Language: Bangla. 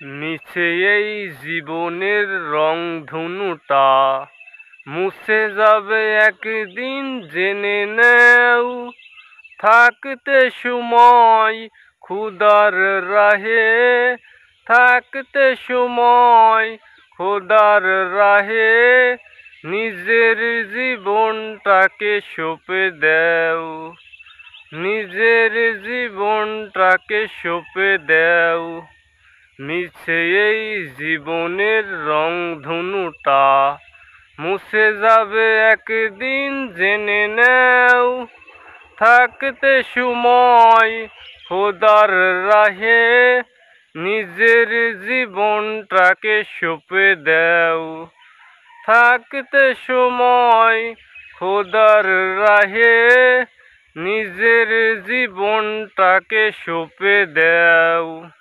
মিছে এই জীবনের রংধনুটা মুছে যাবে একদিন, জেনে নেও। থাকতে সময় খোদার রাহে, থাকতে সময় খোদার রাহে, নিজের জীবনটাকে সঁপে দেও, নিজের জীবনটাকে সঁপে দেও। মিছে এই জীবনের রংধনুটা মুছে যাবে একদিন, জেনে নেও। থাকতে সময় খোদার রাহে, নিজের জীবনটাকে সঁপে দেও। থাকতে সময় খোদার রাহে, নিজের জীবনটাকে সঁপে দেও।